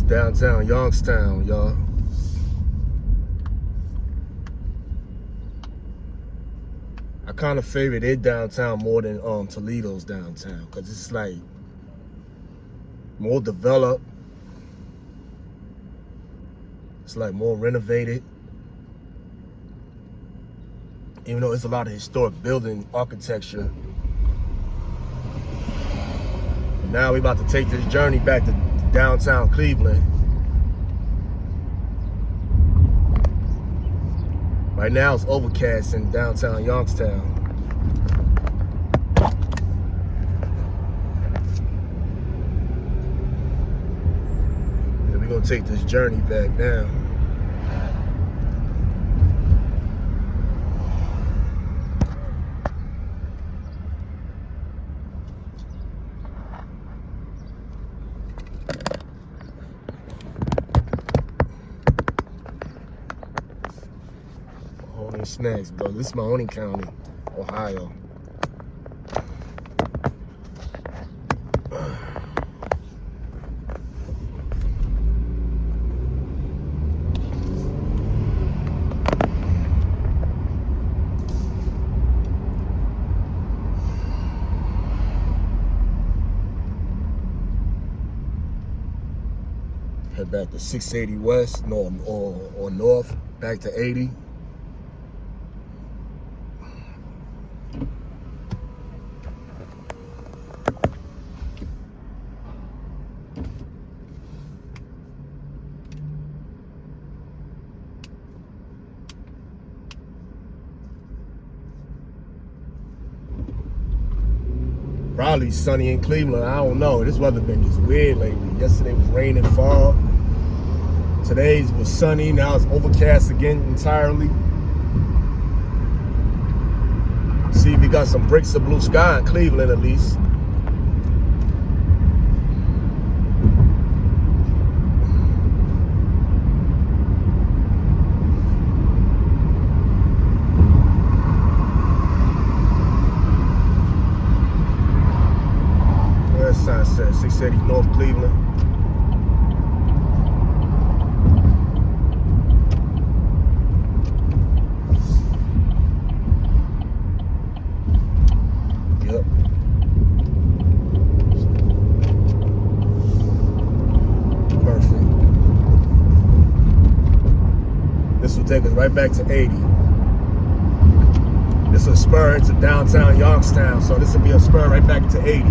Downtown Youngstown, y'all. I kind of favor their downtown more than Toledo's downtown, because it's like more developed. It's like more renovated. Even though it's a lot of historic building architecture. Now we're about to take this journey back to downtown Cleveland. Right now it's overcast in downtown Youngstown. And we're gonna take this journey back now. Snacks, bro. This is my only county, Ohio. Head back to 680 West, or north, back to 80. Probably sunny in Cleveland. I don't know. This weather been just weird lately. Yesterday was raining, fog. Today was sunny. Now it's overcast again entirely. See, we got some bricks of blue sky in Cleveland at least. Sunset, 680 North Cleveland. Yep. Perfect. This will take us right back to 80. This will spur into downtown Youngstown, so this will be a spur right back to 80.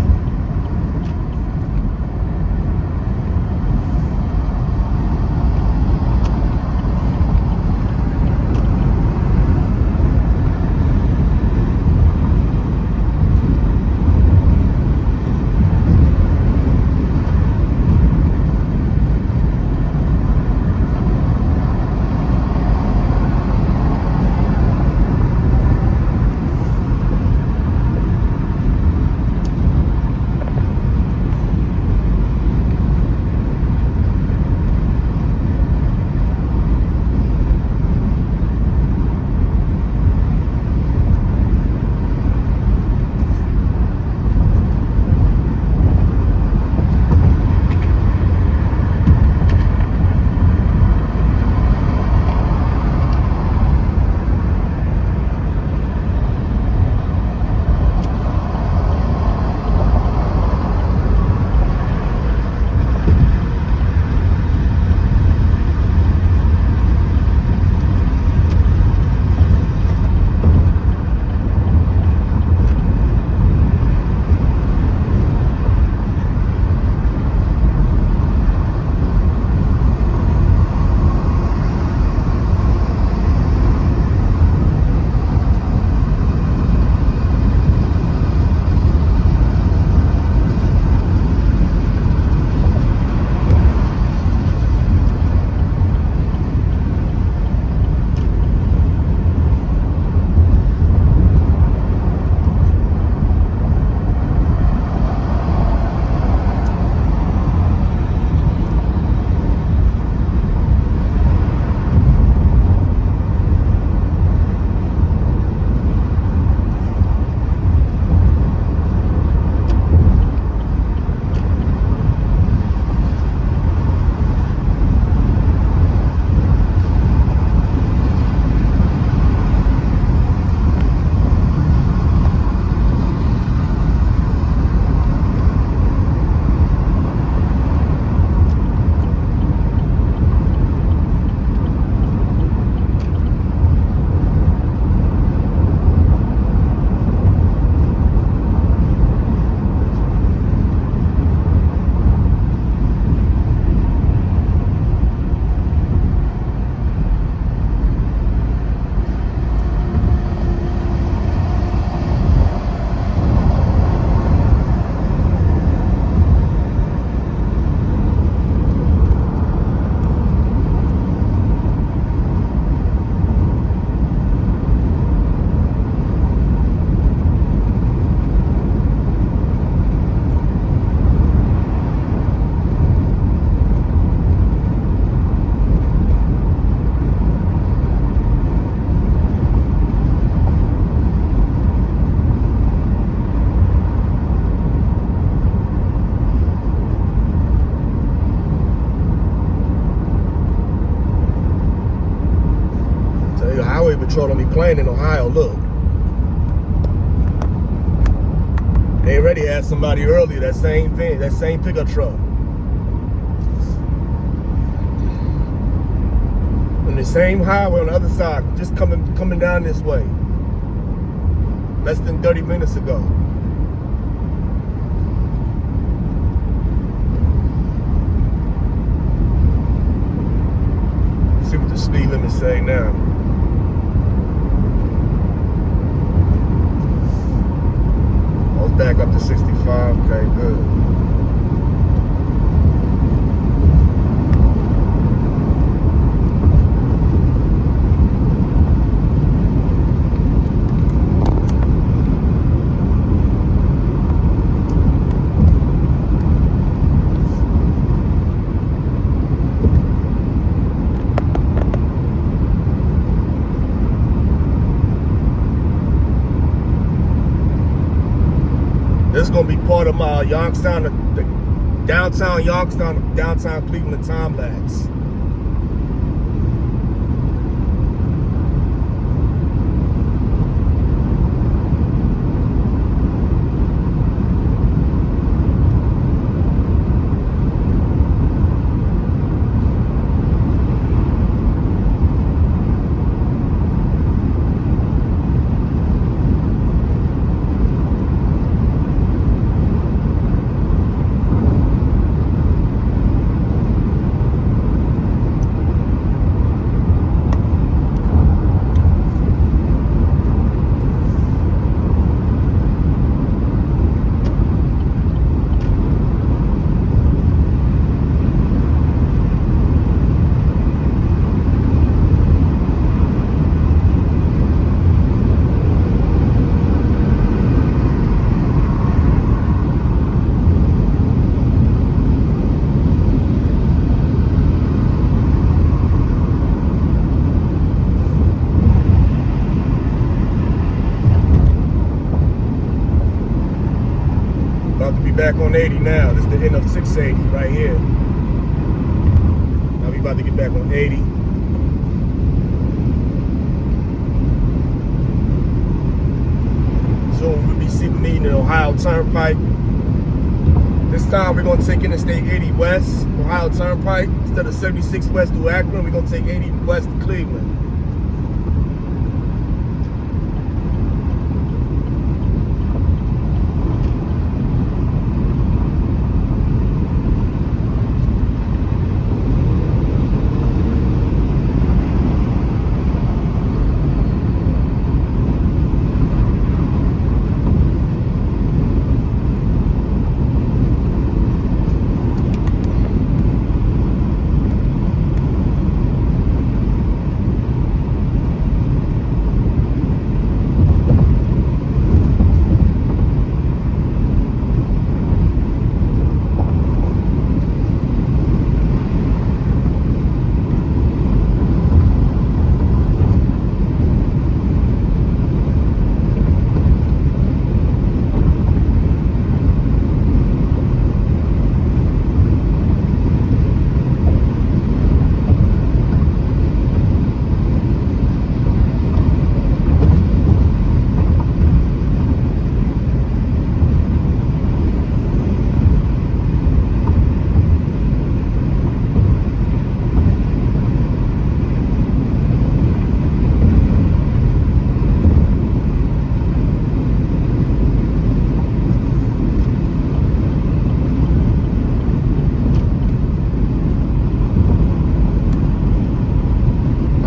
playing in Ohio. Look, they already had somebody earlier, that same thing, that same pickup truck. On the same highway on the other side, just coming down this way. Less than 30 minutes ago. Let's see what the speed limit say now. Oh, it's back up to 65. Okay, good. This is gonna be part of my Youngstown, the downtown Youngstown, downtown Cleveland time lapse. About to be back on 80 now. This is the end of 680 right here. Now we about to get back on 80. Soon we'll be meeting in Ohio Turnpike. This time we're gonna take Interstate 80 West, Ohio Turnpike. Instead of 76 West to Akron, we're gonna take 80 West to Cleveland.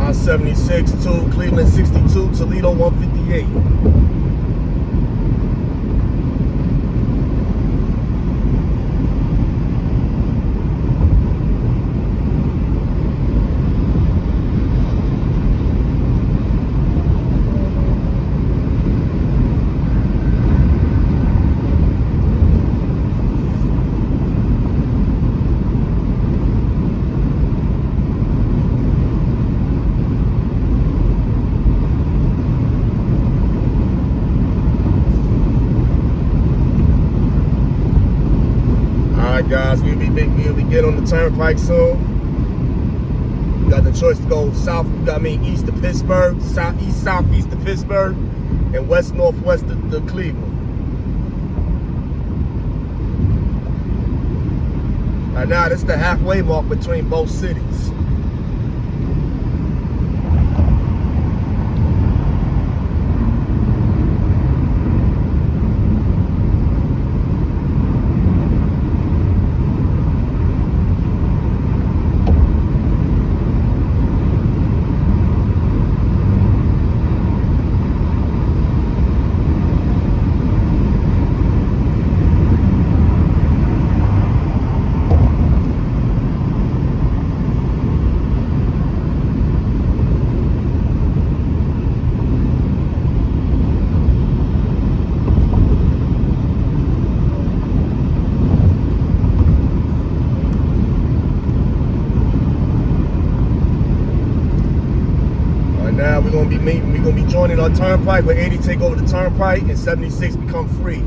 I-76 to Cleveland 62, Toledo 158. Guys, we'll be getting on the turnpike soon. You got the choice to go east to Pittsburgh, southeast to Pittsburgh, and west northwest to Cleveland. Right now, this is the halfway mark between both cities. Now we're gonna be joining our turnpike where 80 take over the turnpike and 76 become free.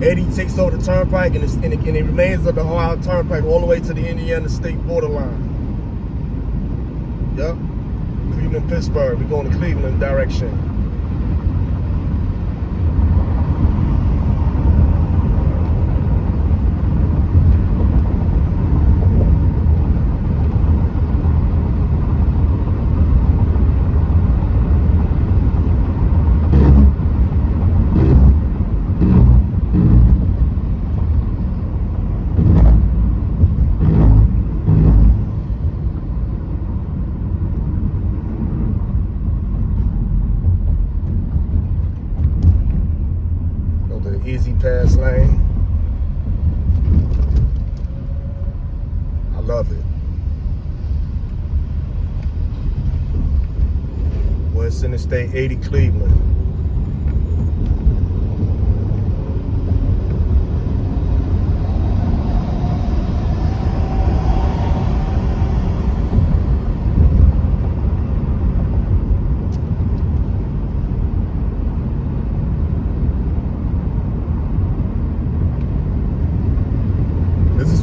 80 takes over the turnpike and it remains of the Ohio turnpike all the way to the Indiana state borderline. Yep. Cleveland, Pittsburgh. We're going to Cleveland direction. Easy pass lane. I love it. West Interstate 80 Cleveland.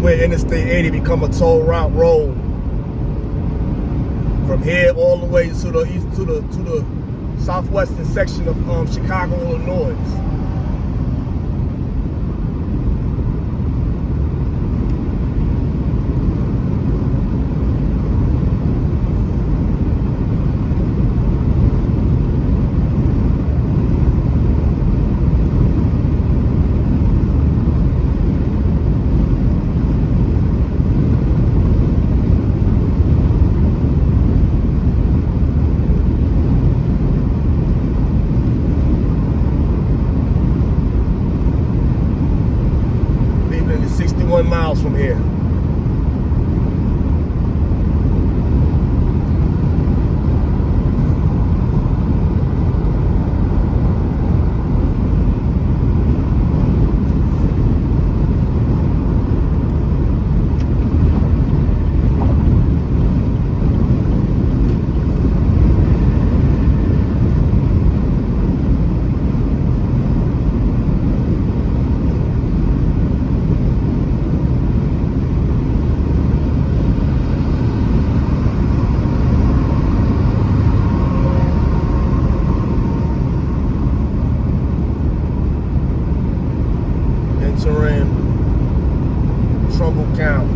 Where Interstate 80 become a toll route road from here all the way to the east to the southwestern section of Chicago, Illinois. Miles from here. Trumbull County.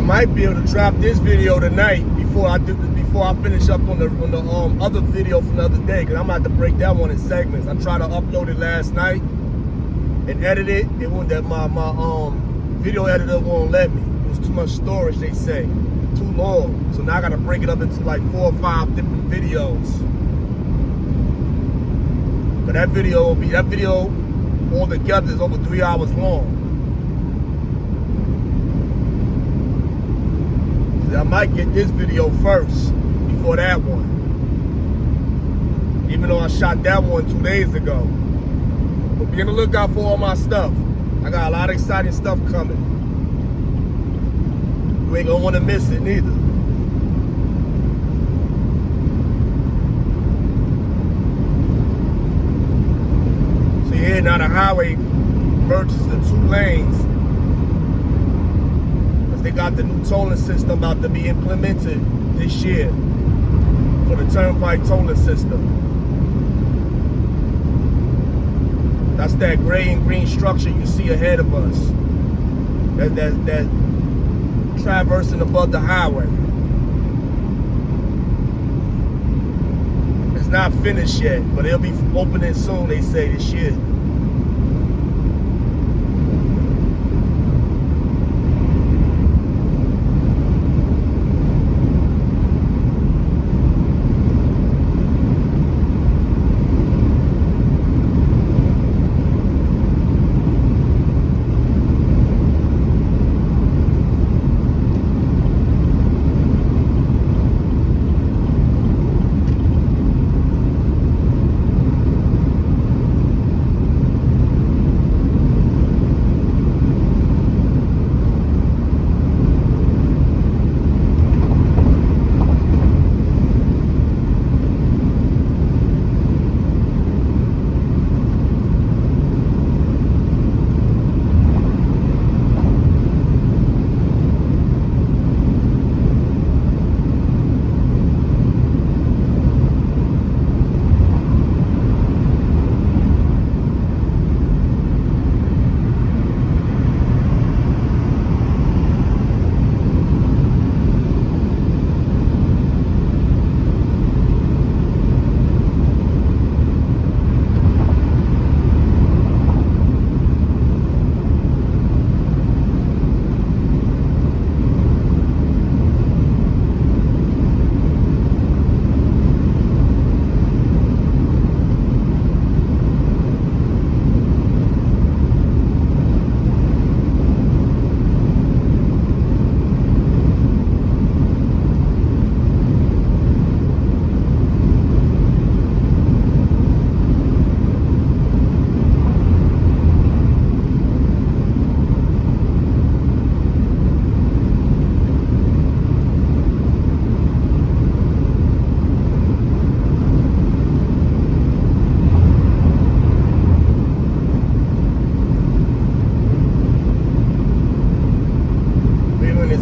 might be able to drop this video tonight before I finish up on the other video from the other day, because I'm about to break that one in segments. I tried to upload it last night and edit it. It won't, that my video editor won't let me. It was too much storage, they say, too long. So now I gotta break it up into like 4 or 5 different videos. But that video all together is over 3 hours long. I might get this video first before that one, even though I shot that one 2 days ago. But be on the lookout for all my stuff. I got a lot of exciting stuff coming. You ain't gonna want to miss it neither. See here now, the highway merges the 2 lanes. They got the new tolling system about to be implemented this year for the turnpike tolling system. That's that gray and green structure you see ahead of us. That traversing above the highway. It's not finished yet, but it'll be opening soon, they say, this year.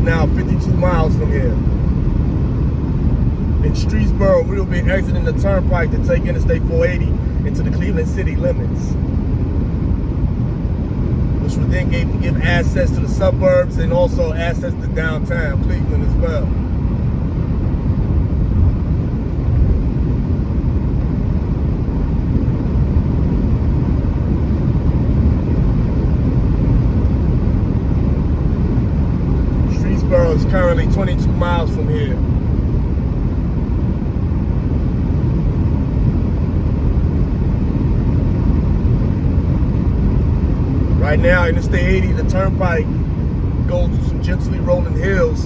Now 52 miles from here. In Streetsboro, we will be exiting the turnpike to take Interstate 480 into the Cleveland city limits, which will then give access to the suburbs and also access to downtown Cleveland as well. Is currently 22 miles from here. Right now, Interstate 80, the turnpike goes through some gently rolling hills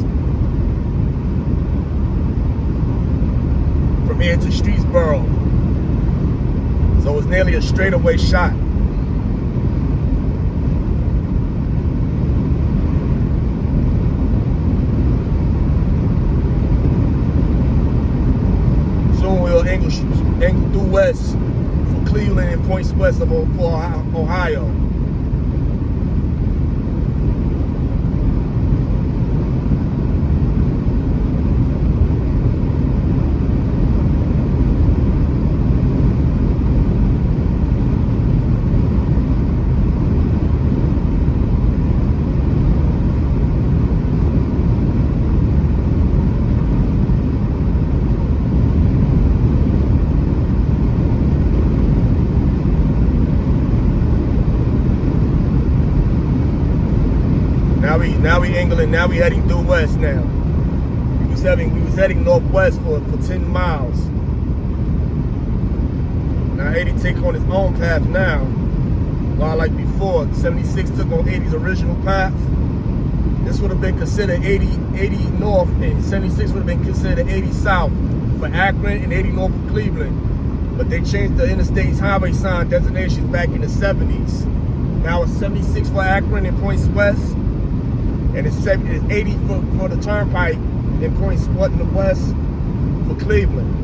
from here to Streetsboro. So it's nearly a straightaway shot. Angle due west for Cleveland and points west of Ohio. Now we England. Now we heading due west. Now we was heading northwest for 10 miles. Now 80 take on its own path now. While like before, 76 took on 80's original path. This would have been considered 80 north, and 76 would have been considered 80 south for Akron and 80 north for Cleveland. But they changed the interstate's highway sign designations back in the 70s. Now it's 76 for Akron and points west, and it's 80 for the turnpike and points what in the west for Cleveland.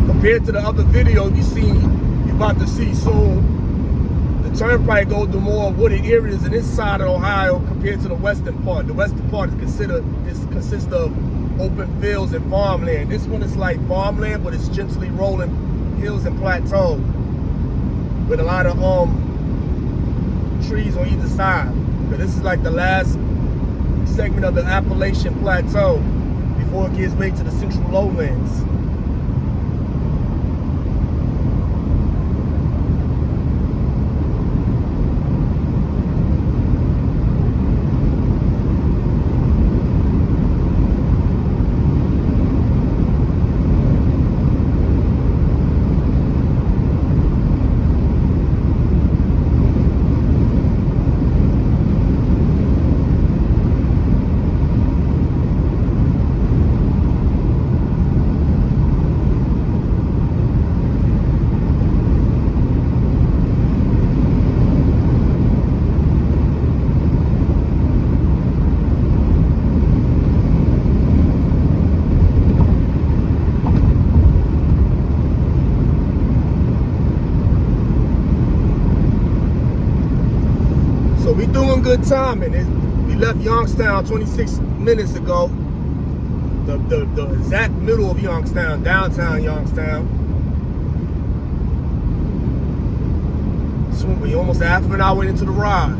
Compared to the other video you're about to see soon, the turnpike goes to more wooded areas in this side of Ohio compared to the western part. The western part consists of open fields and farmland. This one is like farmland, but it's gently rolling hills and plateau with a lot of trees on either side. But this is like the last segment of the Appalachian Plateau before it gives way to the central lowlands. We doing good timing. We left Youngstown 26 minutes ago. The exact middle of Youngstown, downtown Youngstown. So we almost half an hour into the ride.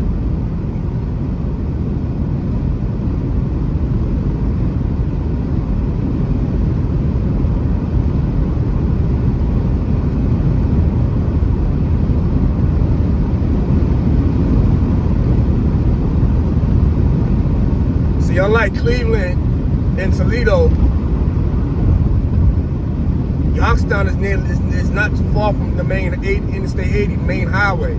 Unlike Cleveland and Toledo, Youngstown is not too far from the main Interstate 80, main highway.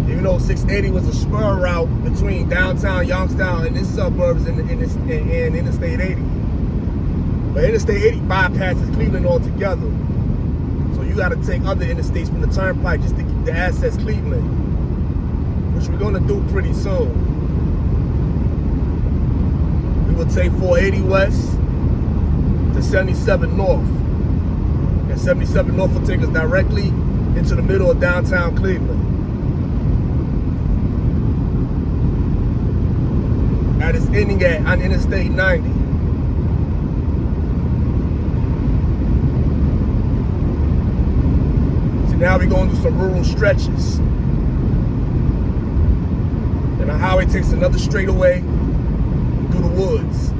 Even though 680 was a spur route between downtown Youngstown and its suburbs and Interstate 80. But Interstate 80 bypasses Cleveland altogether. So you got to take other interstates from the turnpike just to access Cleveland, which we're going to do pretty soon. We'll take 480 west to 77 north. And 77 north will take us directly into the middle of downtown Cleveland. At its ending on Interstate 90. So now we're going through some rural stretches. And the highway takes another straightaway through the woods.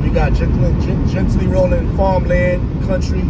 We got gently rolling farmland, country.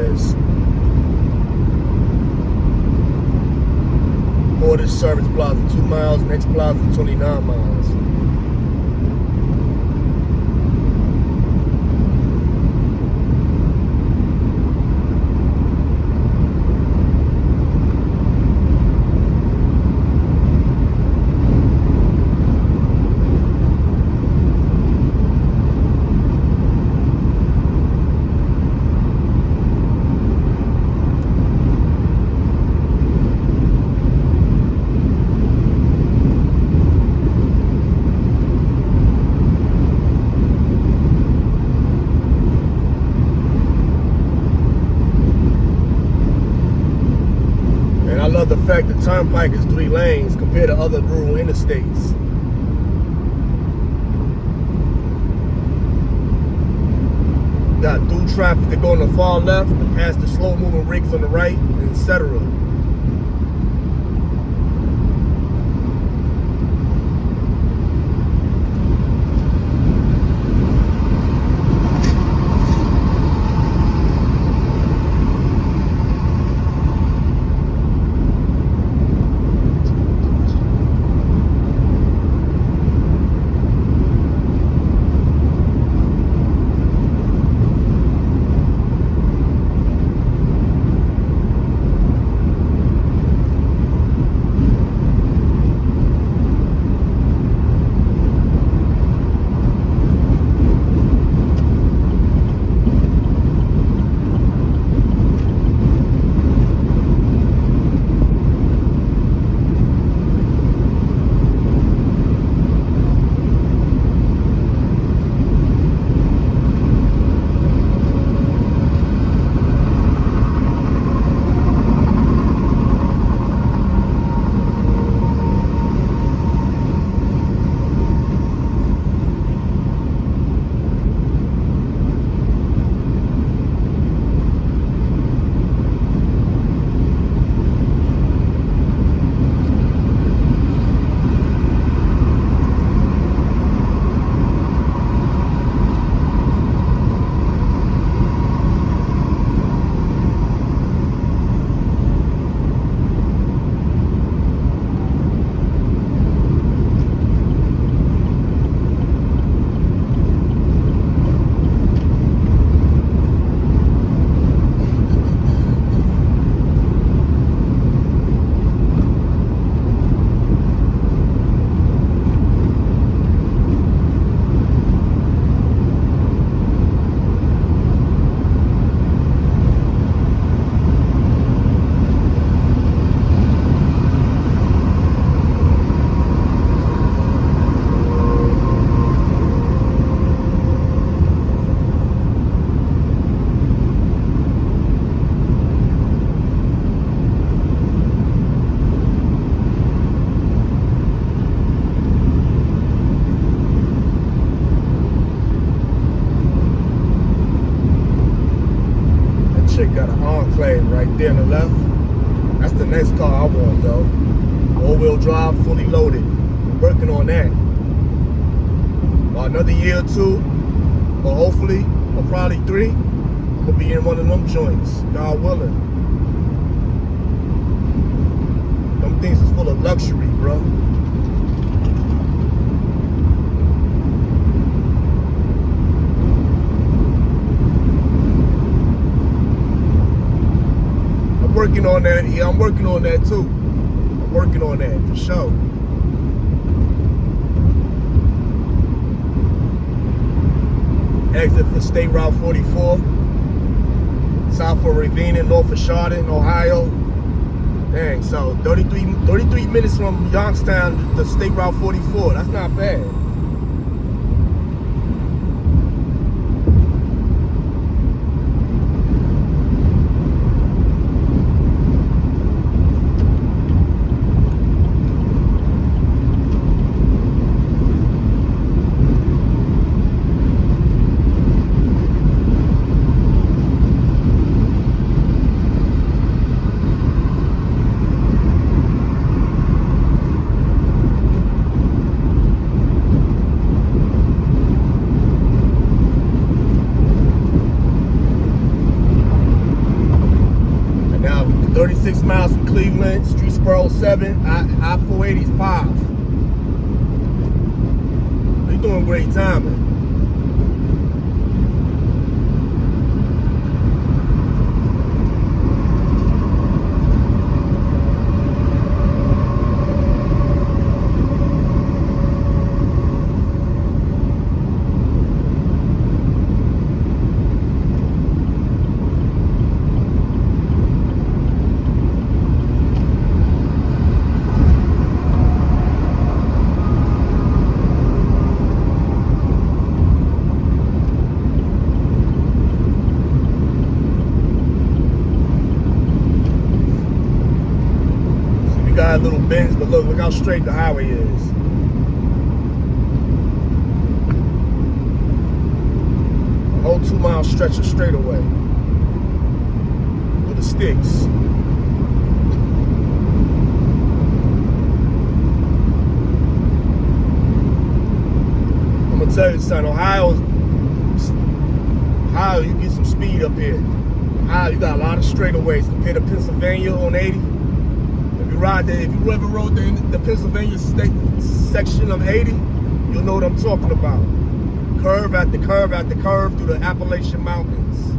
says Portage Service Plaza 2 miles, next plaza 29 miles. I love the fact that Turnpike is 3 lanes compared to other rural interstates. Got through traffic to go on the far left, to pass the slow-moving rigs on the right, etc. Chick got an Enclave right there on the left. That's the next car I want though. All-wheel drive, fully loaded. I'm working on that. About another year or 2, or hopefully, or probably 3, I'm gonna be in one of them joints, God willing. Them things is full of luxury, bro. Working on that. Yeah, I'm working on that too. I'm working on that for sure. Exit for State Route 44, south of Ravine, north of Chardon, Ohio. Dang, so 33 minutes from Youngstown to State Route 44. That's not bad. 36 miles from Cleveland, Streetsboro 7, I-480 is 5. You're doing great timing. Got little bends, but look how straight the highway is. A whole 2 mile stretch of straightaway with the sticks. I'm gonna tell you, son, Ohio, you get some speed up here. Ohio, you got a lot of straightaways compared to Pennsylvania on 80. If you ever rode the Pennsylvania state section of 80, you'll know what I'm talking about. Curve after curve after curve through the Appalachian Mountains.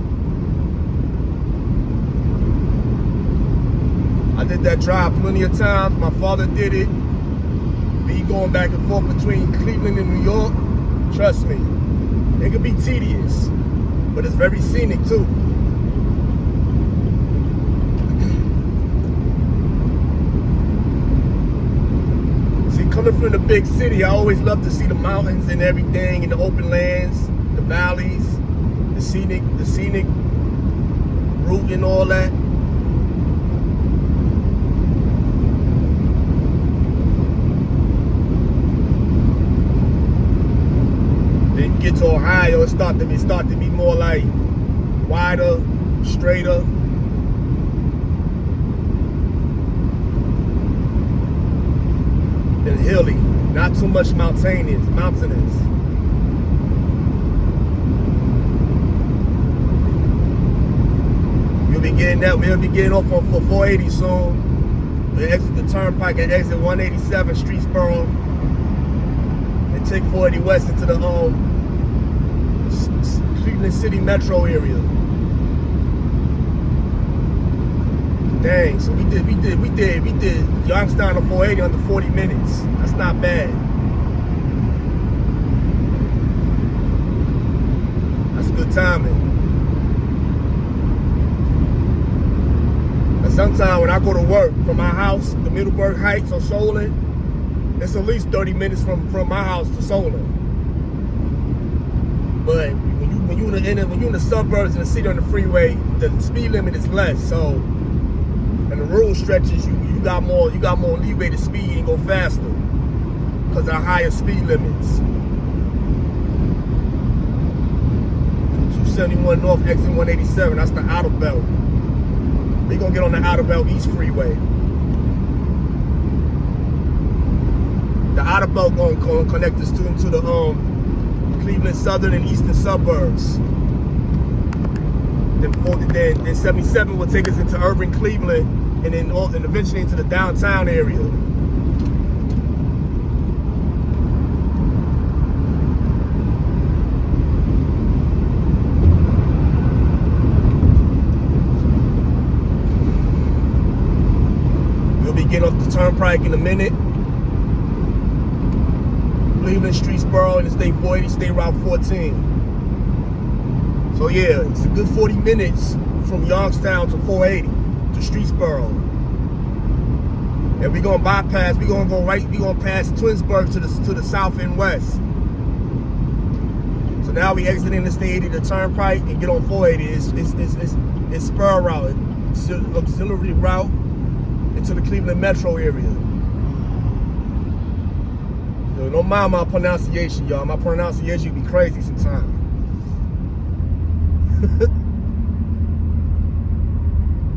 I did that drive plenty of times. My father did it. Me going back and forth between Cleveland and New York. Trust me, it can be tedious, but it's very scenic too. Coming from the big city, I always love to see the mountains and everything, and the open lands, the valleys, the scenic route and all that. Then you get to Ohio, it start to be more like wider, straighter. And hilly, not too much mountainous. We'll be getting off for 480 soon. We'll exit the turnpike and exit 187 Streetsboro and take 480 west into the Cleveland City metro area. Dang, so we did Youngstown to 480 under 40 minutes. That's not bad. That's good timing. And sometimes when I go to work from my house to Middleburg Heights or Solon, it's at least 30 minutes from my house to Solon. But when you're in the suburbs and the city on the freeway, the speed limit is less. So and the rural stretches, you got more leeway to speed and go faster because of higher speed limits. 271 North, exit 187. That's the outer belt. We're gonna get on the outer belt East Freeway. The outer belt gonna connect us to the Cleveland southern and eastern suburbs. Then 77 will take us into urban Cleveland and then eventually into the downtown area. We'll be getting off the turnpike in a minute. Cleveland, Streetsboro, Interstate 480, State Route 14. So yeah, it's a good 40 minutes from Youngstown to 480 to Streetsboro. And we're gonna bypass, we're gonna pass Twinsburg to the south and west. So now we exit Interstate 80, the turnpike, and get on 480. It's spur route, it's an auxiliary route into the Cleveland metro area. Yo, don't mind my pronunciation, y'all. My pronunciation be crazy sometimes.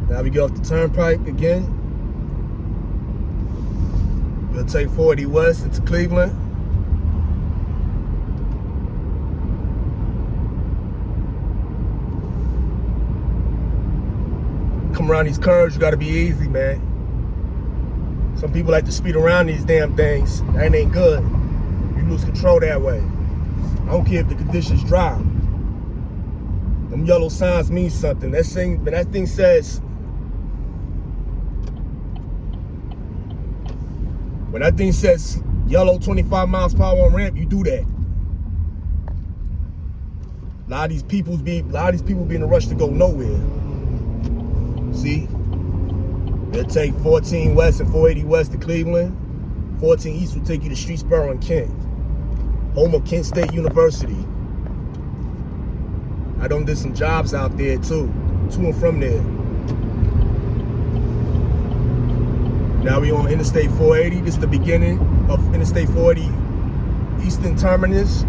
Now we get off the turnpike again. We'll take 480 west into Cleveland. Come come around these curves, you gotta be easy, man. Some people like to speed around these damn things. That ain't good. You lose control that way. I don't care if the conditions dry. Them yellow signs mean something. That thing says, when that thing says yellow 25 miles per hour on ramp, you do that. A lot of these people be in a rush to go nowhere. See? They'll take 14 West and 480 West to Cleveland. 14 East will take you to Streetsboro and Kent. Home of Kent State University. I done did some jobs out there too, to and from there. Now we on Interstate 480. This is the beginning of Interstate 480 Eastern Terminus.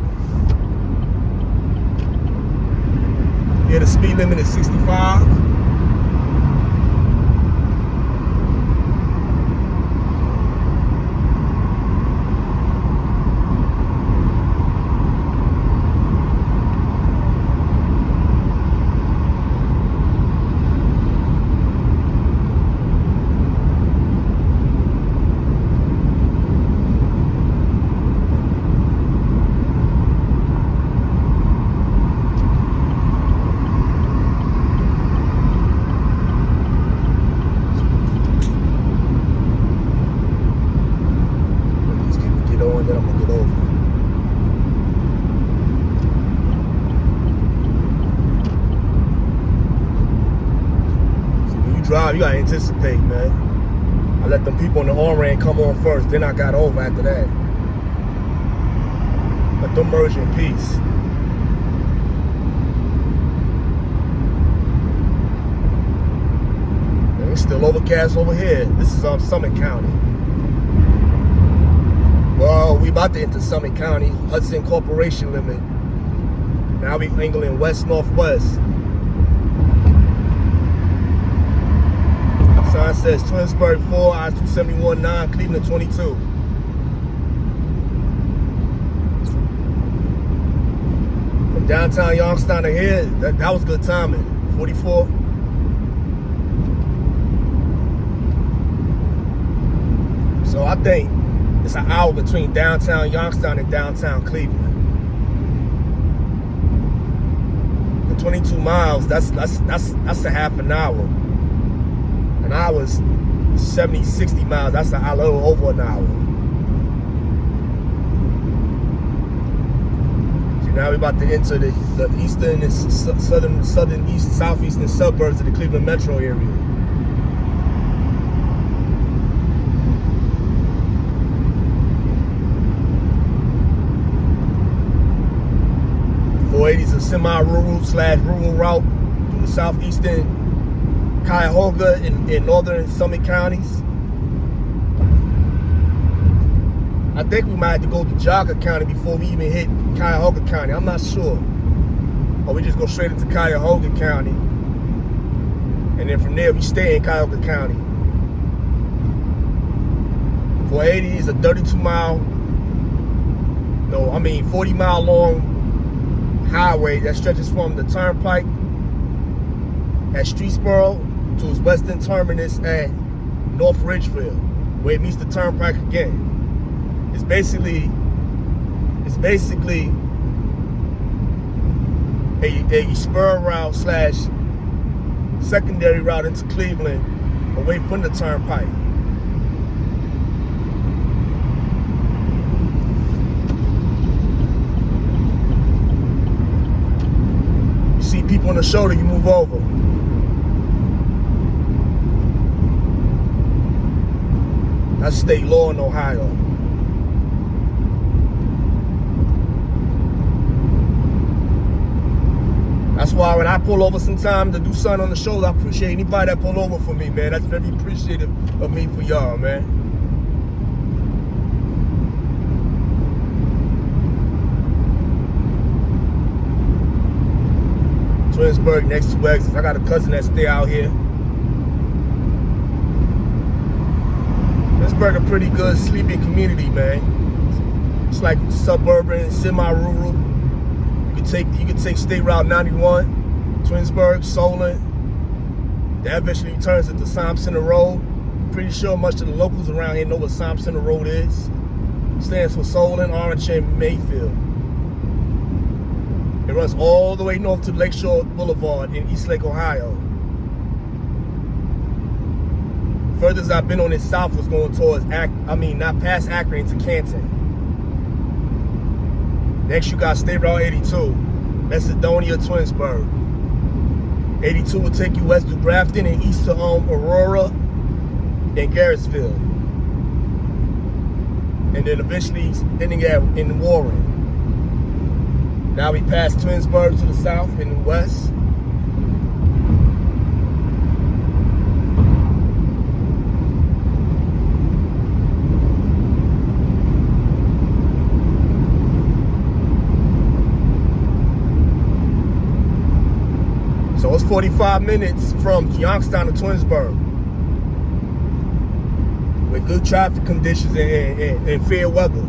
Here the speed limit is 65. Drive, you gotta anticipate, man. I let them people on the on-ramp come on first, then I got over after that. Let them merge in peace. And it's still overcast over here. This is Summit County. Well, we about to enter Summit County, Hudson Corporation limit. Now we angling west-northwest. Sign says Twinsburg 4, I-271-9, Cleveland 22. From downtown Youngstown to here, that was good timing. 44. So I think it's an hour between downtown Youngstown and downtown Cleveland. The 22 miles, that's a half an hour. An hour's 70, 60 miles. That's a little over an hour. So now we're about to enter the eastern and southern east, southeastern suburbs of the Cleveland metro area. .480 is a semi-rural/rural route through the southeastern Cuyahoga in northern Summit counties. I think we might have to go to Jogga County before we even hit Cuyahoga County. I'm not sure. Or we just go straight into Cuyahoga County. And then from there we stay in Cuyahoga County. 480 is a 40-mile long highway that stretches from the turnpike at Streetsboro to its western terminus at North Ridgeville, where it meets the turnpike again. It's basically a spur route / secondary route into Cleveland, away from the turnpike. You see people on the shoulder, you move over. That's state law in Ohio. That's why when I pull over sometime to do something on the shoulder, I appreciate anybody that pull over for me, man. That's very appreciative of me for y'all, man. Twinsburg, next 2 exits. I got a cousin that stay out here. Twinsburg a pretty good sleeping community, man. It's like suburban, semi-rural. You can take State Route 91, Twinsburg, Solon, That eventually turns into Psalm Center Road. Pretty sure much of the locals around here know what Psalm Center Road is. It stands for Solon, Orange, and Mayfield. It runs all the way north to Lakeshore Boulevard in Eastlake, Ohio. Furthest I've been on it south was going towards, not past Akron to Canton. Next you got State Route 82, Macedonia, Twinsburg. 82 will take you west to Grafton and east to Aurora and Garrettsville. And then eventually ending in Warren. Now we pass Twinsburg to the south and the west. So it's 45 minutes from Youngstown to Twinsburg with good traffic conditions and fair weather.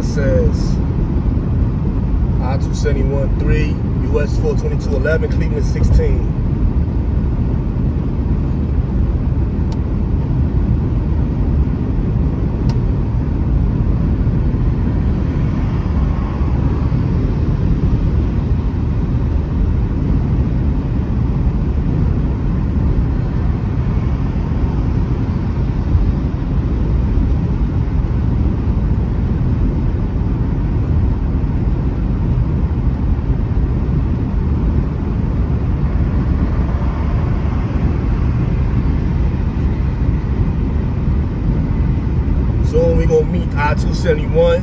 Says I-271-3, US 42211, Cleveland 16. Soon we're going to meet I-271,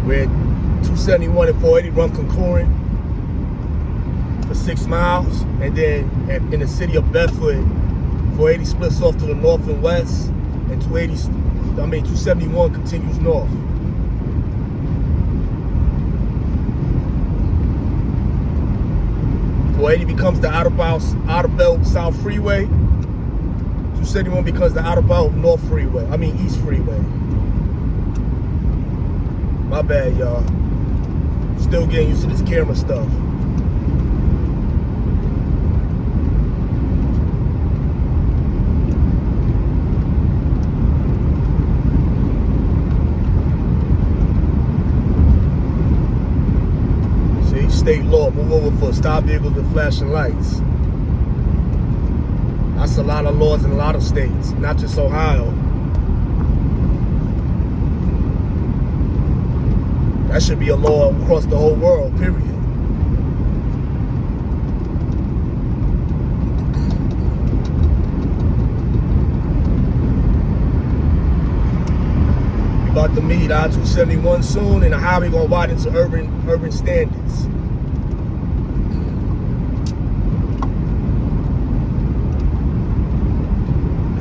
where 271 and 480 run concurrent for 6 miles. And then in the city of Bedford, 480 splits off to the north and west, and 271 continues north. .480 becomes the Outer Belt South Freeway. 271 becomes the Outer Belt North Freeway. East Freeway. My bad, y'all. Still getting used to this camera stuff. See, state law, move over for stop vehicles with flashing lights. That's a lot of laws in a lot of states, not just Ohio. That should be a law across the whole world, period. We're about to meet I-271 soon, and the highway gonna widen to urban standards.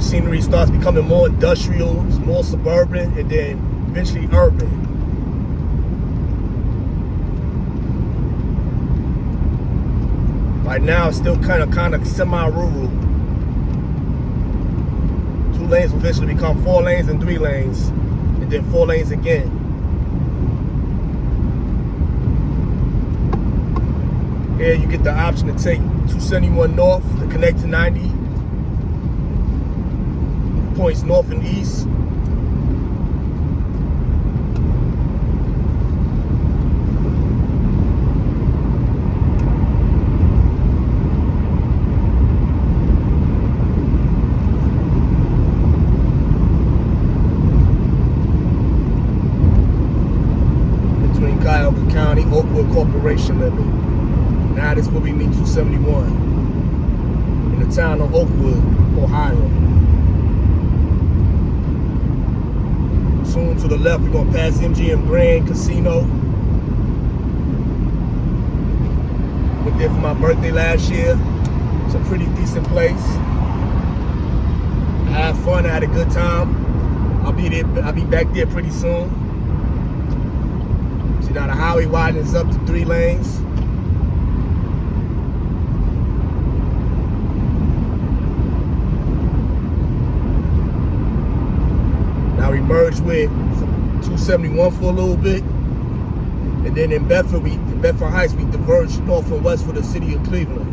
Scenery starts becoming more industrial, more suburban, and then eventually urban. Right now, it's still kind of semi-rural. 2 lanes will eventually become 4 lanes and 3 lanes, and then 4 lanes again. Here you get the option to take 271 north to connect to 90. Points north and east. corporation limit. Now this will be me 271 in the town of Oakwood, Ohio. Soon to the left, we're gonna pass MGM Grand Casino. Went there for my birthday last year. It's a pretty decent place. I had fun, I had a good time. I'll be back there pretty soon. See, now the highway widens up to 3 lanes. Now we merged with 271 for a little bit. And then in Bedford Heights, we diverged north and west for the city of Cleveland.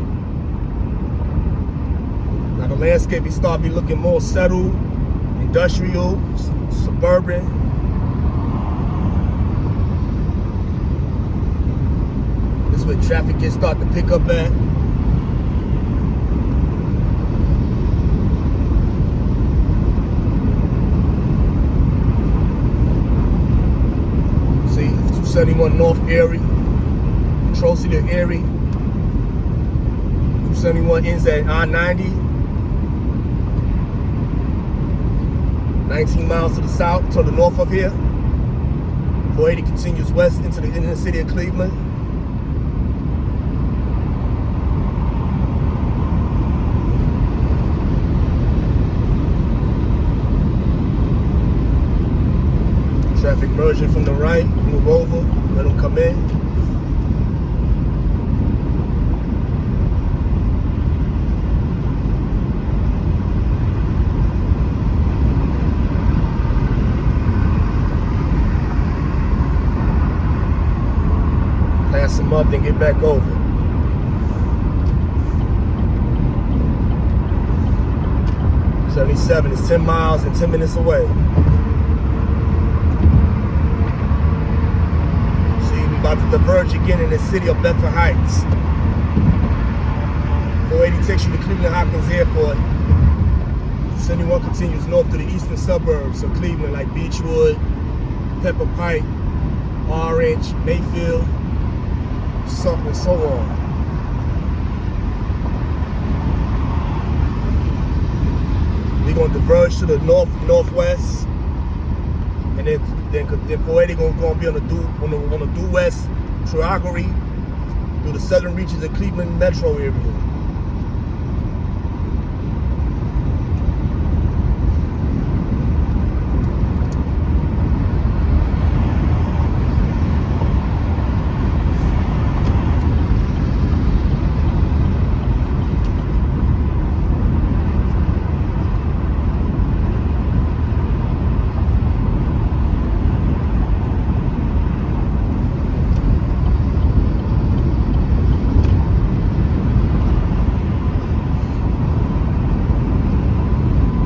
Now the landscape started looking more settled, industrial, suburban. This is where traffic gets started to pick up at. See, 271 North Erie, Control City of Erie. 271 ends at I-90. 19 miles to the south, to the north of here. 480 continues west into the inner city of Cleveland. Traffic merging from the right, move over, let them come in. Pass them up, then get back over. '77 is 10 miles and 10 minutes away. About to diverge again in the city of Bedford Heights. 480 takes you to Cleveland Hopkins Airport. 71 continues north to the eastern suburbs of Cleveland, like Beechwood, Pepper Pike, Orange, Mayfield, and so on. We're going to diverge to the northwest. And then 480 gonna be on the due west triangularity through the southern reaches of Cleveland metro area.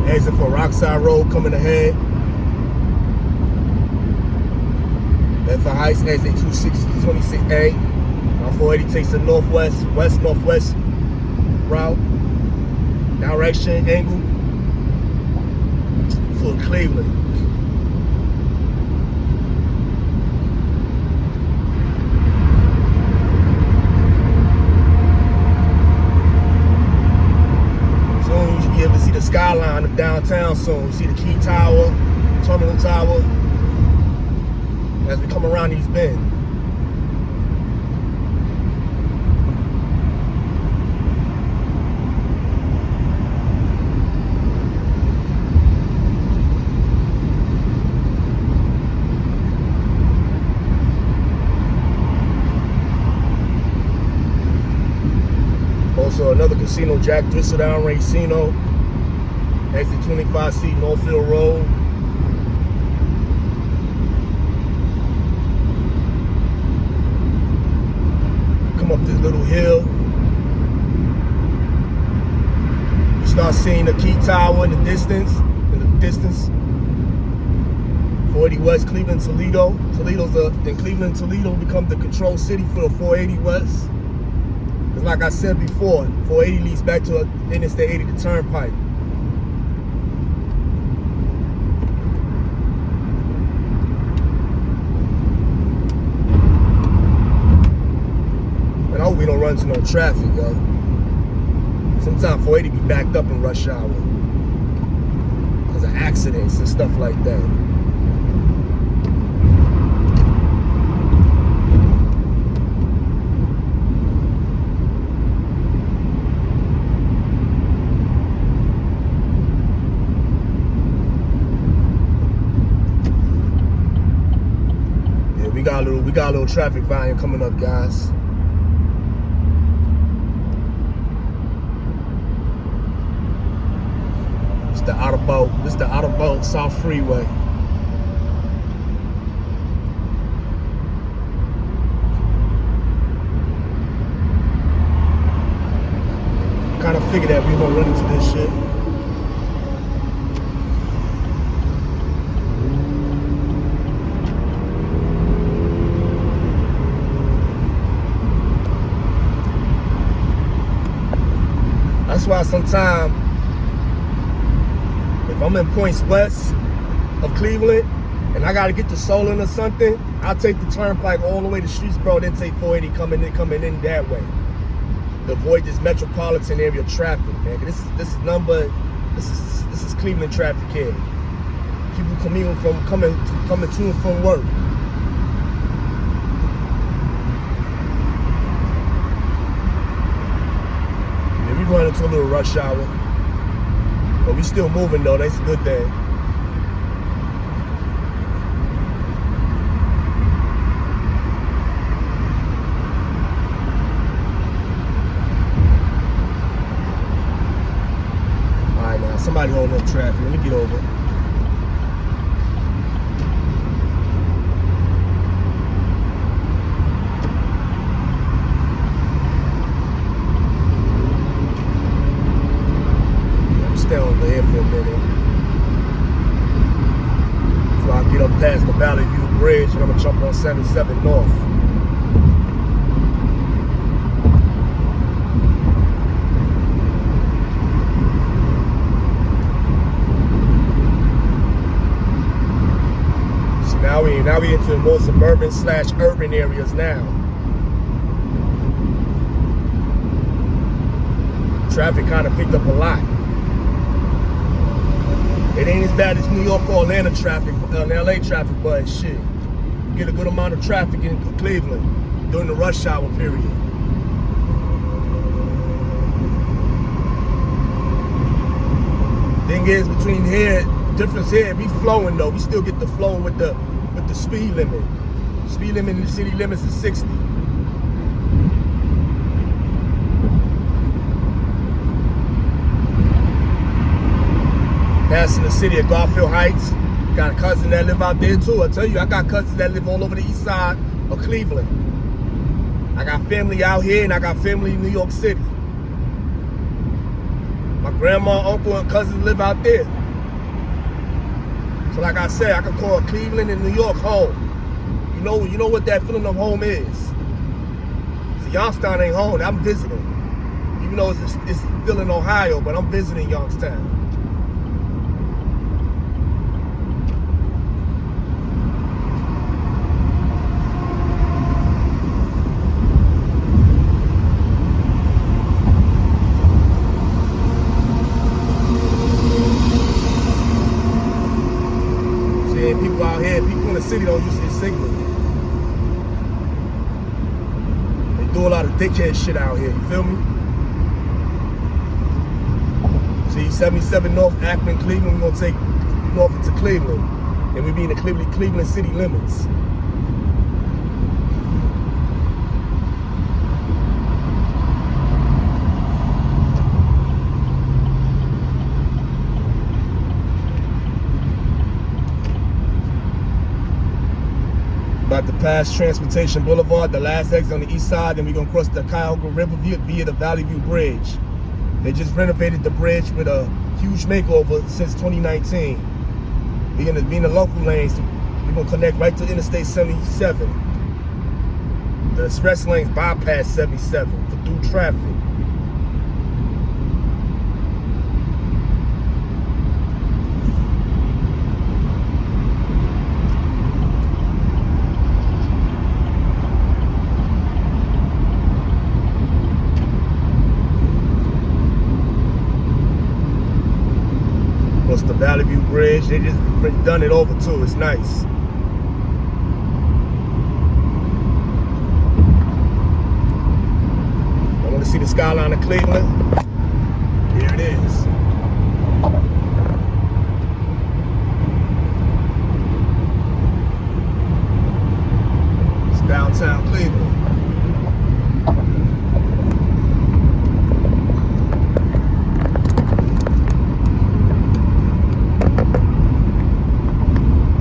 Exit for Rockside Road coming ahead. Bedford Heights exit 26A. Now 480 takes the west-northwest route. Direction angle for Cleveland. Be able to see the skyline of downtown soon. You see the Key Tower, Terminal Tower, as we come around these bends. Also another casino, Jack Thistledown Racino. Exit 25C Northfield Road. Come up this little hill. You start seeing the Key Tower in the distance. 480 West, Cleveland, Toledo. Then Cleveland, Toledo become the control city for the 480 West. Because like I said before, 480 leads back to Interstate 80, the Turnpike. we don't run into no traffic, yo. Sometimes 480 be backed up in rush hour because of accidents and stuff like that. Yeah, we got a little traffic volume coming up, guys. This is the Outer Boat South Freeway. Kind of figured that we were gonna run into this shit. That's why sometimes, if I'm in points west of Cleveland and I gotta get to Solon or something, I'll take the turnpike all the way to Streetsboro, then take 480 coming in that way. To avoid this metropolitan area traffic, man. This is Cleveland traffic here. People coming to and from work. Yeah, we run into a little rush hour. But we still moving though, that's a good thing. Alright now, somebody holding up traffic. Let me get over. Stay over here for a minute. So I get up past the Valley View Bridge and I'm gonna jump on 77 North. So now we into more suburban / urban areas now. Traffic kind of picked up a lot. It ain't as bad as New York or Atlanta traffic, LA traffic, but shit, you get a good amount of traffic in Cleveland during the rush hour period. Thing is, between here, difference here, we flowing though. We still get the flow with the speed limit. Speed limit in the city limits is 60. Passing the city of Garfield Heights. Got a cousin that live out there too. I tell you, I got cousins that live all over the east side of Cleveland. I got family out here and I got family in New York City. My grandma, uncle, and cousins live out there. So like I said, I can call Cleveland and New York home. You know what that feeling of home is. So Youngstown ain't home, I'm visiting. Even though it's still in Ohio, but I'm visiting Youngstown. People out here, people in the city don't use this signal. They do a lot of dickhead shit out here, you feel me? See, 77 North, Akron, Cleveland, we're gonna take north into Cleveland. And we be in the Cleveland city limits. About to pass Transportation Boulevard, the last exit on the east side, then we're gonna cross the Cuyahoga River via the Valley View Bridge. They just renovated the bridge with a huge makeover since 2019. Being the local lanes, we're gonna connect right to Interstate 77. The express lanes bypass 77 for through traffic. What's the Valley View Bridge? They just done it over too. It's nice. I want to see the skyline of Cleveland. Here it is. It's downtown Cleveland.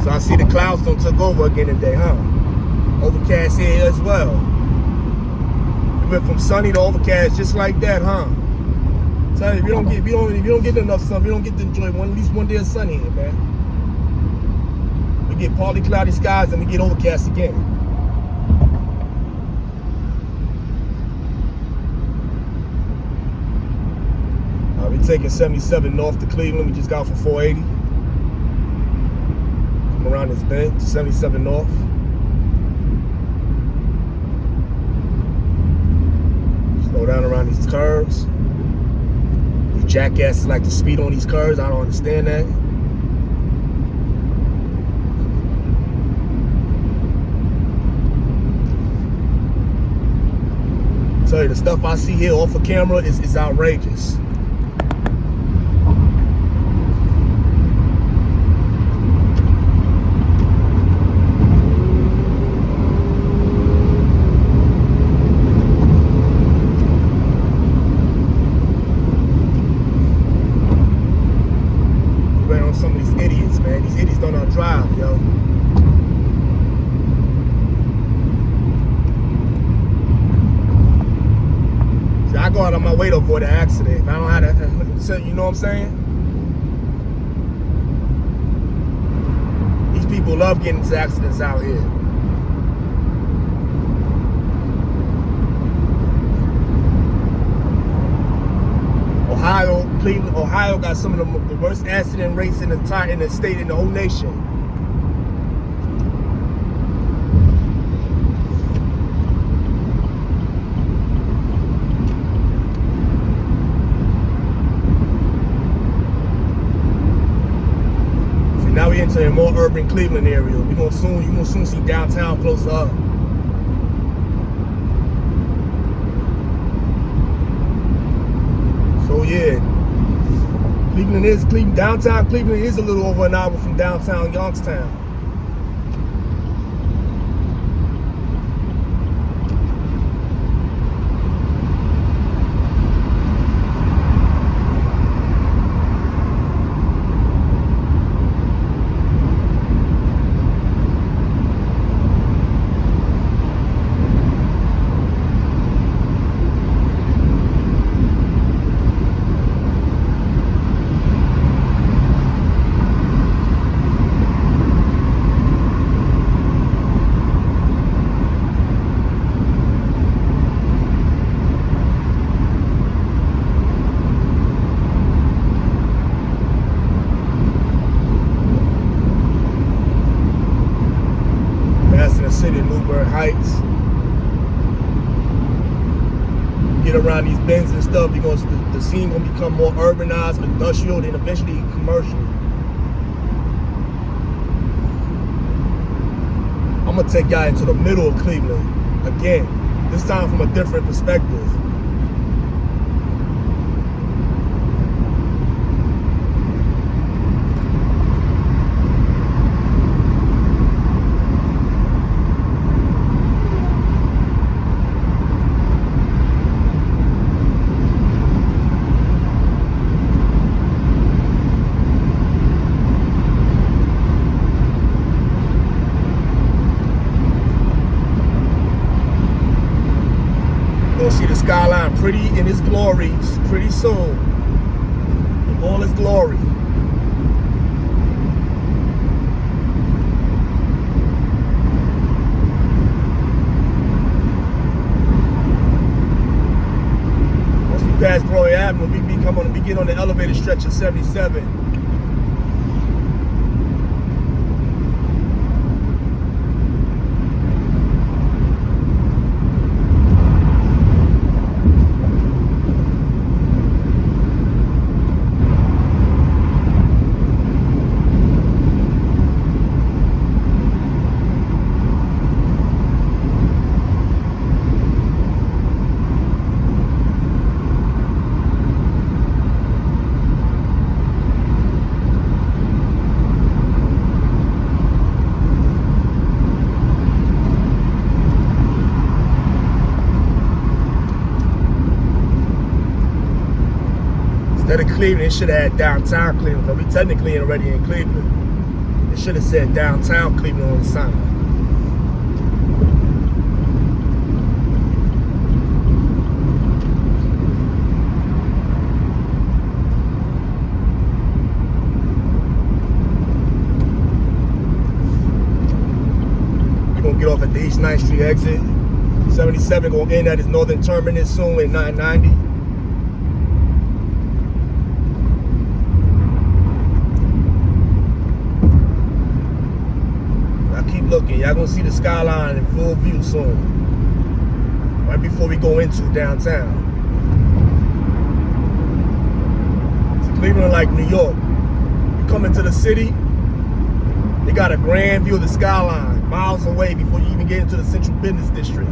So I see the clouds don't took over again today, huh? Overcast here as well. We went from sunny to overcast just like that, huh? Tell you, if you don't get enough sun, you don't get to enjoy at least one day of sun here, man. We get partly cloudy skies and we get overcast again. We're taking 77 north to Cleveland. We just got for 480. Come around this bend, 77 north. Slow down around these curves. These jackasses like to speed on these curves. I don't understand that. I tell you, the stuff I see here off of camera is outrageous. Some of these idiots, man. These idiots don't know how to drive, yo. See, I go out of my way to avoid an accident. If I don't have to, you know what I'm saying? These people love getting into accidents out here. Ohio got some of the worst accident rates in the state, in the whole nation. See, now we enter a more urban Cleveland area. You're gonna soon see downtown closer up. So yeah, downtown Cleveland is a little over an hour from downtown Youngstown. City, Newburgh Heights. Get around these bends and stuff, because the scene gonna become more urbanized, industrial, and eventually commercial. I'm gonna take y'all into the middle of Cleveland again. This time from a different perspective. You'll see the skyline pretty in its glory pretty soon. In all its glory. Once we pass Broy Avenue, we get on the elevated stretch of 77. Cleveland, it should have had downtown Cleveland, but we technically already in Cleveland. It should have said downtown Cleveland on the sign. Get off at the East 9th Street exit. 77 gonna end at its northern terminus soon at 990. Now keep looking. Y'all gonna see the skyline in full view soon. Right before we go into downtown. It's Cleveland like New York. You come into the city, they got a grand view of the skyline miles away before you even get into the central business district.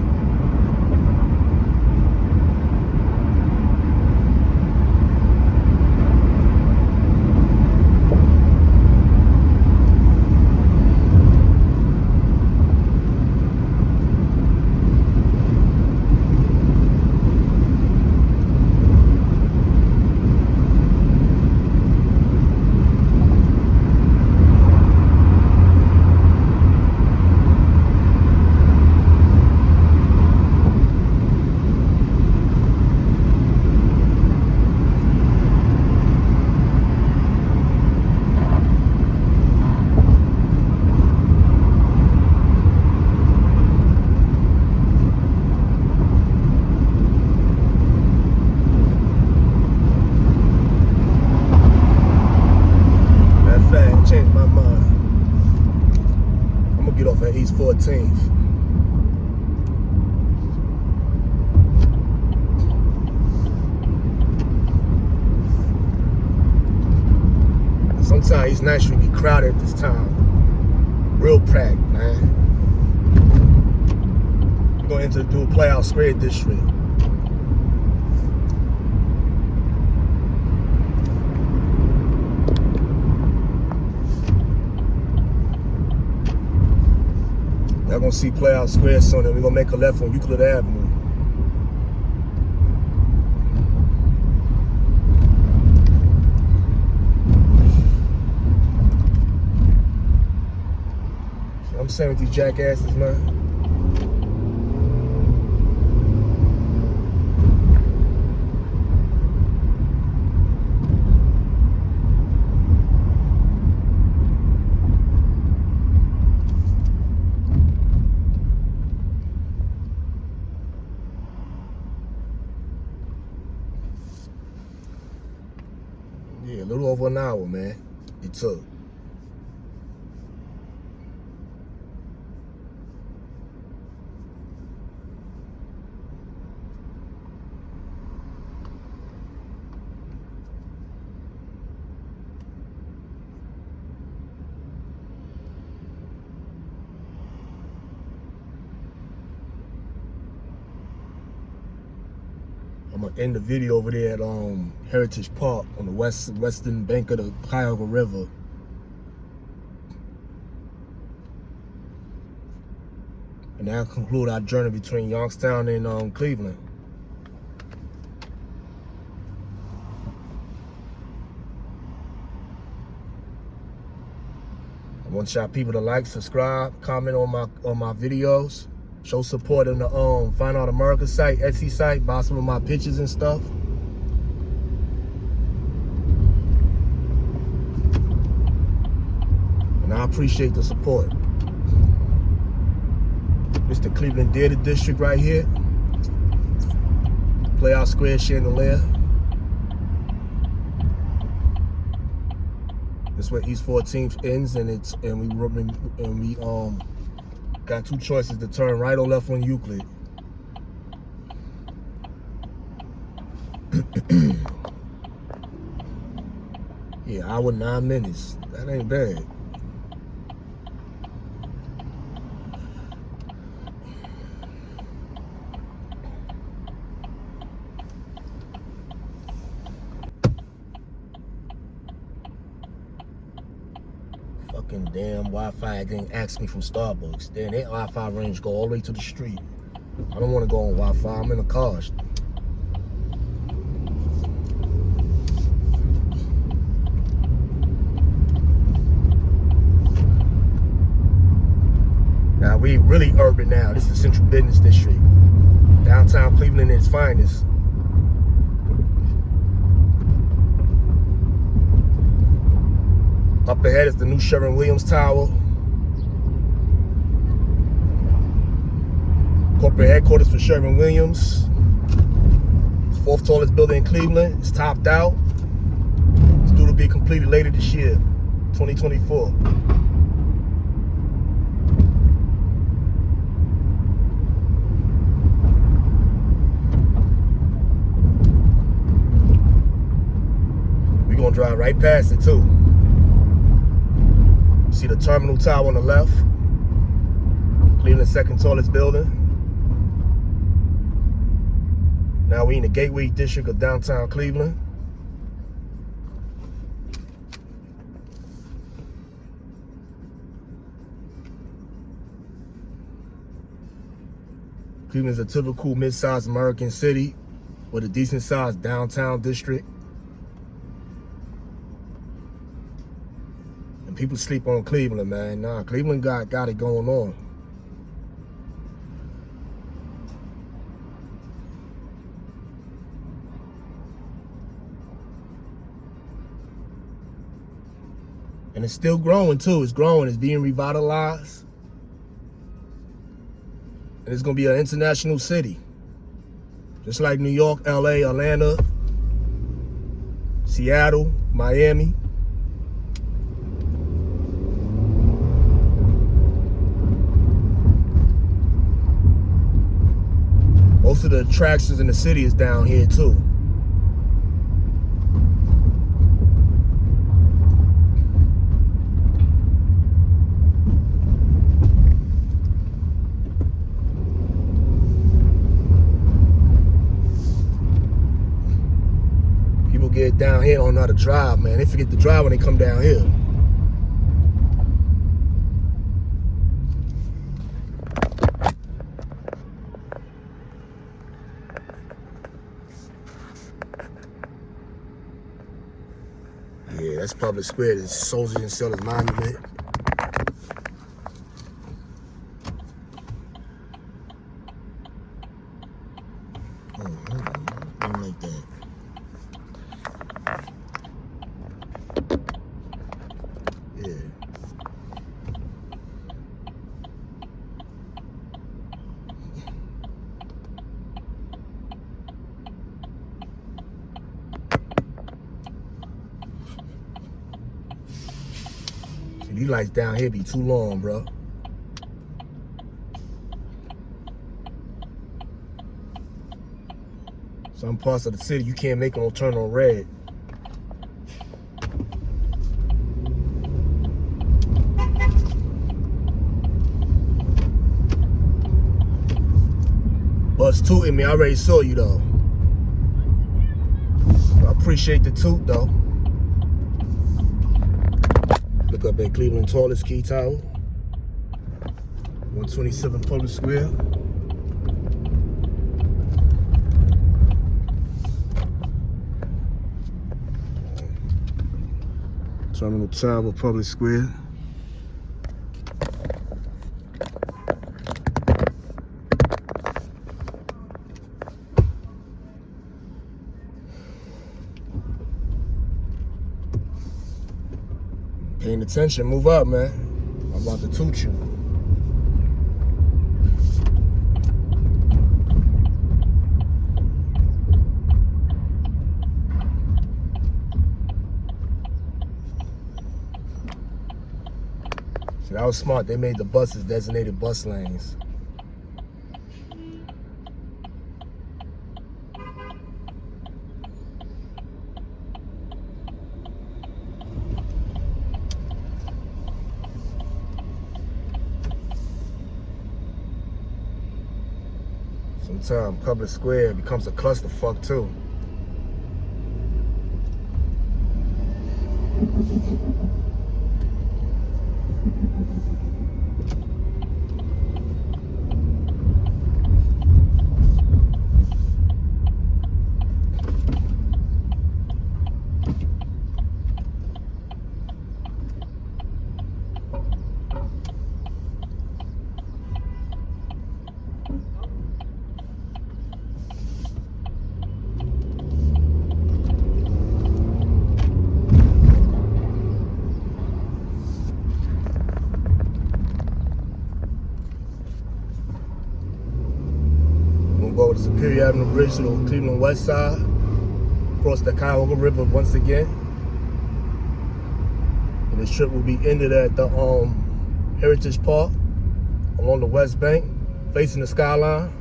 Changed my mind. I'm gonna get off at East 14th. Sometimes East 9th Street be crowded at this time. Real packed, man. We're gonna enter the dual playout square district. Y'all gonna see Playout Square soon, and we're gonna make a left on Euclid Avenue. So I'm saying with these jackasses, man. Yeah, a little over an hour, man. It took. I'm gonna end the video over there at Heritage Park on the western bank of the Cuyahoga River. And that'll conclude our journey between Youngstown and Cleveland. I want y'all people to like, subscribe, comment on my videos. Show support on the Find Out America site, Etsy site, buy some of my pictures and stuff. And I appreciate the support. It's the Cleveland Theater District right here. Playout Square Chandelier. This is where East 14th ends, and we got two choices to turn right or left on Euclid. Yeah, hour 9 minutes. That ain't bad. Fucking damn Wi-Fi didn't ask me from Starbucks. Damn, their Wi-Fi range go all the way to the street. I don't want to go on Wi-Fi. I'm in the car. Now we really urban now. This is the Central Business District. Downtown Cleveland at its finest. Up ahead is the new Sherwin-Williams Tower. Corporate headquarters for Sherwin-Williams. It's the 4th tallest building in Cleveland. It's topped out. It's due to be completed later this year, 2024. We're gonna drive right past it too. See the Terminal Tower on the left. Cleveland's 2nd tallest building. Now we in the Gateway District of downtown Cleveland. Cleveland's a typical mid-sized American city with a decent-sized downtown district. And people sleep on Cleveland, man. Nah, Cleveland got it going on. And it's still growing too. It's growing. It's being revitalized. And it's going to be an international city. Just like New York, LA, Atlanta, Seattle, Miami. Most of the attractions in the city is down here too. Get down here don't know how to drive, man. They forget to drive when they come down here. Yeah, that's public square. There's Soldiers and Sailors Monument. Something like that. Yeah. See, these lights down here be too long, bro. Some parts of the city you can't make them turn on red. Bus tooting me, I already saw you though. I appreciate the toot though. Look up at Cleveland's tallest key tower. 127 Public Square. Terminal Tower, Public Square. Paying attention, move up, man. I'm about to toot you. See, that was smart. They made the buses designated bus lanes. Sometimes Public Square becomes a clusterfuck too. Superior Avenue Bridge to the Cleveland West Side. Across the Cuyahoga River once again. And this trip will be ended at the Heritage Park along the West Bank, facing the skyline.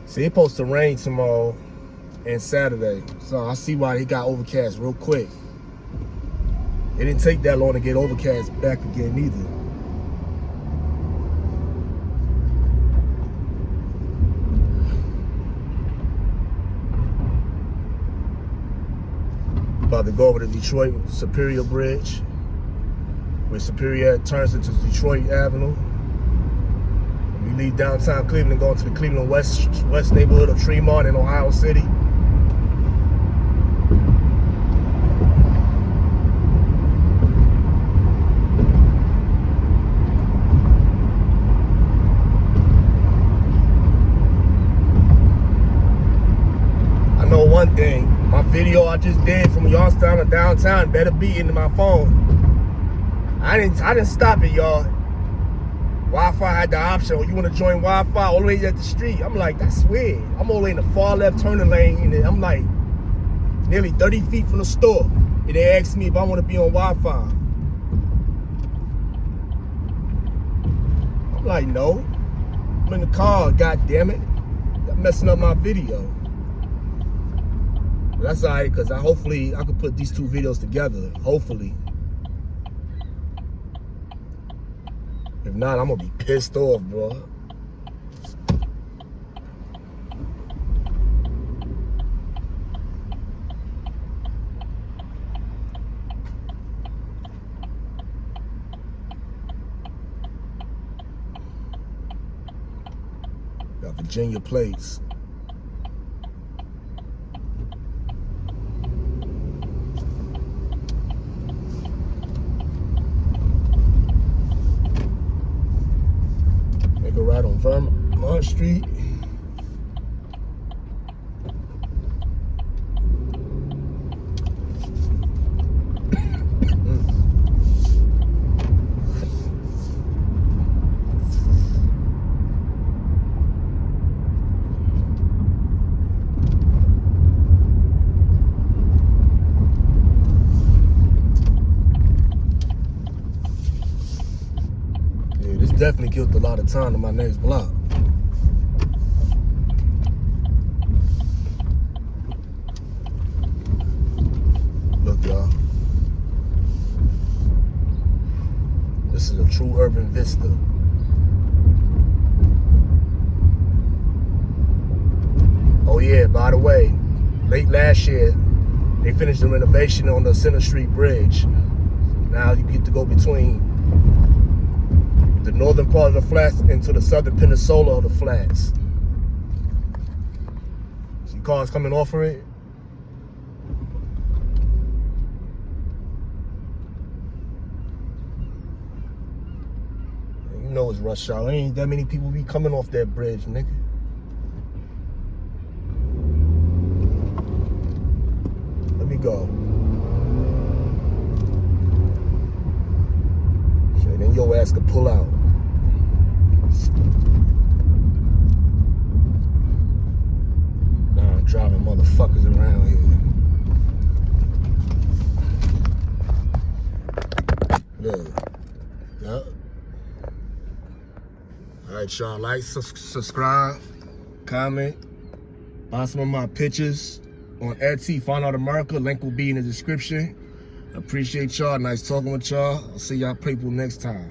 See, it's supposed to rain tomorrow and Saturday, so I see why he got overcast real quick. It didn't take that long to get overcast back again either. About to go over to Detroit Superior Bridge, where Superior turns into Detroit Avenue. We leave downtown Cleveland, going to the Cleveland West neighborhood of Tremont in Ohio City. I know one thing, my video I just did from Youngstown to downtown better be into my phone. I didn't stop it, y'all. Wi-Fi had the option, you want to join Wi-Fi all the way at the street. I'm like, that's weird. I'm all the way in the far left turning lane, and I'm like nearly 30 feet from the store. And they asked me if I want to be on Wi-Fi. I'm like, no. I'm in the car, god damn it. I'm messing up my video. But that's all right, because hopefully I can put these two videos together. Hopefully. If not, I'm gonna be pissed off, bro. Got Virginia plates. Right on Vermont Street. Definitely killed a lot of time to my next block. Look, y'all. This is a true urban vista. Oh yeah, by the way, late last year, they finished the renovation on the Center Street Bridge. Now you get to go between the northern part of the flats into the southern peninsula of the flats. See cars coming off of it. You know it's rush hour. Ain't that many people be coming off that bridge, nigga. Let me go. Shit, then your ass could pull out. Nah, driving motherfuckers around here. Look. Yep. Alright, y'all. Like, subscribe, comment, buy some of my pictures on Etsy, Find Out America. Link will be in the description. Appreciate y'all. Nice talking with y'all. I'll see y'all people next time.